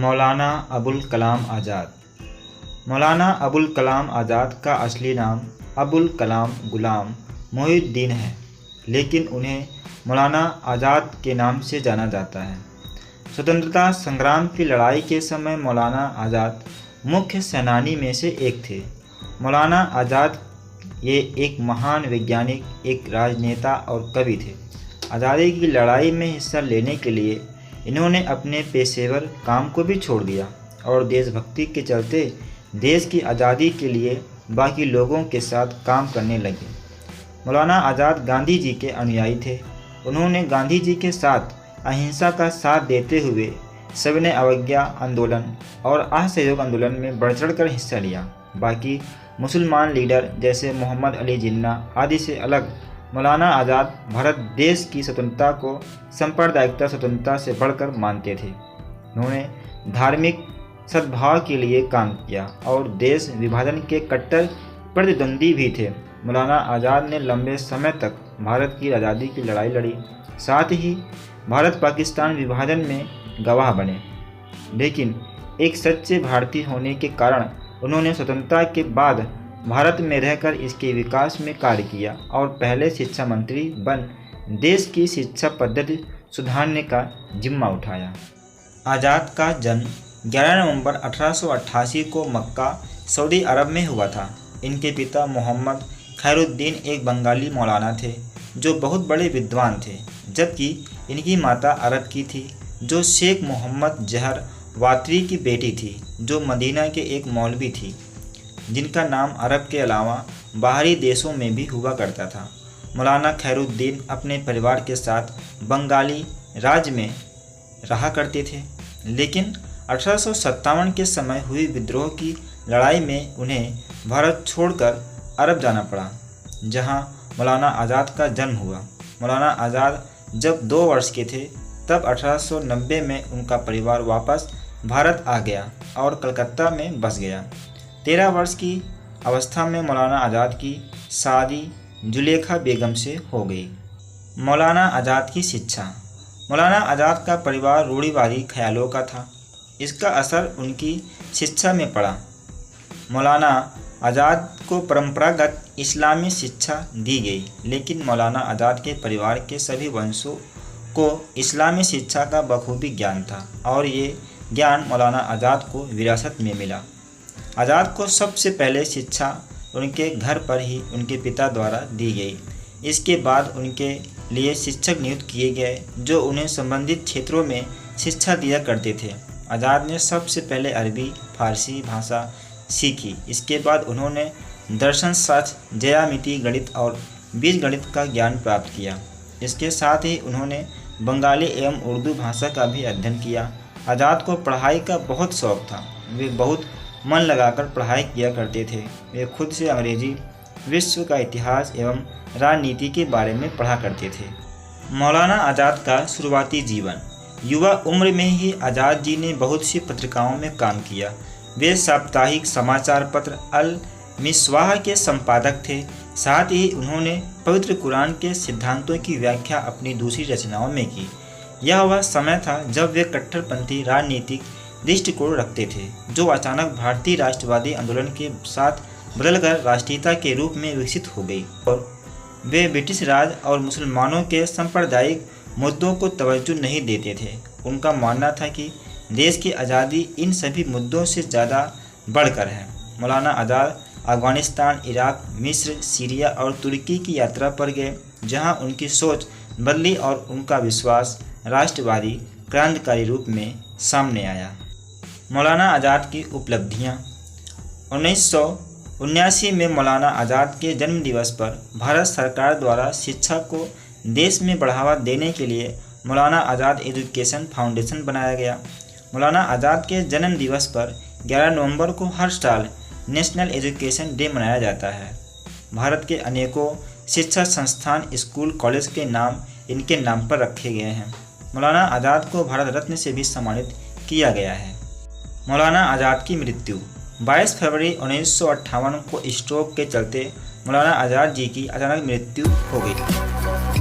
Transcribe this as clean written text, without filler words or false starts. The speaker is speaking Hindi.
मौलाना अबुल कलाम आज़ाद। मौलाना अबुल कलाम आज़ाद का असली नाम अबुल कलाम गुलाम मोहिउद्दीन है, लेकिन उन्हें मौलाना आज़ाद के नाम से जाना जाता है। स्वतंत्रता संग्राम की लड़ाई के समय मौलाना आज़ाद मुख्य सेनानी में से एक थे। मौलाना आज़ाद ये एक महान वैज्ञानिक, एक राजनेता और कवि थे। आज़ादी की लड़ाई में हिस्सा लेने के लिए इन्होंने अपने पेशेवर काम को भी छोड़ दिया और देशभक्ति के चलते देश की आज़ादी के लिए बाकी लोगों के साथ काम करने लगे। मौलाना आज़ाद गांधी जी के अनुयायी थे। उन्होंने गांधी जी के साथ अहिंसा का साथ देते हुए सविनय अवज्ञा आंदोलन और असहयोग आंदोलन में बढ़ चढ़कर हिस्सा लिया। बाकी मुसलमान लीडर जैसे मोहम्मद अली जिन्ना आदि से अलग मौलाना आज़ाद भारत देश की स्वतंत्रता को सांप्रदायिकता स्वतंत्रता से बढ़कर मानते थे। उन्होंने धार्मिक सद्भाव के लिए काम किया और देश विभाजन के कट्टर प्रतिद्वंदी भी थे। मौलाना आज़ाद ने लंबे समय तक भारत की आज़ादी की लड़ाई लड़ी, साथ ही भारत पाकिस्तान विभाजन में गवाह बने। लेकिन एक सच्चे भारतीय होने के कारण उन्होंने स्वतंत्रता के बाद भारत में रहकर इसके विकास में कार्य किया और पहले शिक्षा मंत्री बन देश की शिक्षा पद्धति सुधारने का जिम्मा उठाया। आज़ाद का जन्म 11 नवंबर 1888 को मक्का, सऊदी अरब में हुआ था। इनके पिता मोहम्मद खैरुद्दीन एक बंगाली मौलाना थे जो बहुत बड़े विद्वान थे, जबकि इनकी माता अरब की थी जो शेख मोहम्मद जहर वातरी की बेटी थी, जो मदीना के एक मौलवी थी जिनका नाम अरब के अलावा बाहरी देशों में भी हुआ करता था। मौलाना खैरुद्दीन अपने परिवार के साथ बंगाली राज्य में रहा करते थे, लेकिन 1857 के समय हुई विद्रोह की लड़ाई में उन्हें भारत छोड़कर अरब जाना पड़ा, जहां मौलाना आज़ाद का जन्म हुआ। मौलाना आज़ाद जब 2 वर्ष के थे तब 1890 में उनका परिवार वापस भारत आ गया और कलकत्ता में बस गया। 13 वर्ष की अवस्था में मौलाना आज़ाद की शादी जुलेखा बेगम से हो गई। मौलाना आज़ाद की शिक्षा। मौलाना आज़ाद का परिवार रूढ़िवादी ख्यालों का था। इसका असर उनकी शिक्षा में पड़ा। मौलाना आज़ाद को परंपरागत इस्लामी शिक्षा दी गई, लेकिन मौलाना आज़ाद के परिवार के सभी वंशों को इस्लामी शिक्षा का बखूबी ज्ञान था और ये ज्ञान मौलाना आज़ाद को विरासत में मिला। आज़ाद को सबसे पहले शिक्षा उनके घर पर ही उनके पिता द्वारा दी गई। इसके बाद उनके लिए शिक्षक नियुक्त किए गए जो उन्हें संबंधित क्षेत्रों में शिक्षा दिया करते थे। आज़ाद ने सबसे पहले अरबी फारसी भाषा सीखी। इसके बाद उन्होंने दर्शन शास्त्र, ज्यामिति, गणित और बीजगणित का ज्ञान प्राप्त किया। इसके साथ ही उन्होंने बंगाली एवं उर्दू भाषा का भी अध्ययन किया। आज़ाद को पढ़ाई का बहुत शौक़ था। वे बहुत मन लगाकर पढ़ाई किया करते थे। वे खुद से अंग्रेजी, विश्व का इतिहास एवं राजनीति के बारे में पढ़ा करते थे। मौलाना आज़ाद का शुरुआती जीवन। युवा उम्र में ही आज़ाद जी ने बहुत सी पत्रिकाओं में काम किया। वे साप्ताहिक समाचार पत्र अल मिसवाह के संपादक थे। साथ ही उन्होंने पवित्र कुरान के सिद्धांतों की व्याख्या अपनी दूसरी रचनाओं में की। यह वह समय था जब वे कट्टरपंथी राजनीतिक दृष्टिकोण रखते थे, जो अचानक भारतीय राष्ट्रवादी आंदोलन के साथ बदलकर राष्ट्रीयता के रूप में विकसित हो गई और वे ब्रिटिश राज और मुसलमानों के सांप्रदायिक मुद्दों को तवज्जो नहीं देते थे। उनका मानना था कि देश की आज़ादी इन सभी मुद्दों से ज़्यादा बढ़कर है। मौलाना आज़ाद अफगानिस्तान, इराक, मिस्र, सीरिया और तुर्की की यात्रा पर गए, जहां उनकी सोच बदली और उनका विश्वास राष्ट्रवादी क्रांतिकारी रूप में सामने आया। मौलाना आज़ाद की उपलब्धियाँ। 1979 में मौलाना आज़ाद के जन्म दिवस पर भारत सरकार द्वारा शिक्षा को देश में बढ़ावा देने के लिए मौलाना आज़ाद एजुकेशन फाउंडेशन बनाया गया। मौलाना आज़ाद के जन्म दिवस पर 11 नवंबर को हर साल नेशनल एजुकेशन डे मनाया जाता है। भारत के अनेकों शिक्षा संस्थान, स्कूल, कॉलेज के नाम इनके नाम पर रखे गए हैं। मौलाना आज़ाद को भारत रत्न से भी सम्मानित किया गया है। मौलाना आज़ाद की मृत्यु। 22 फरवरी 1958 को स्ट्रोक के चलते मौलाना आज़ाद जी की अचानक मृत्यु हो गई।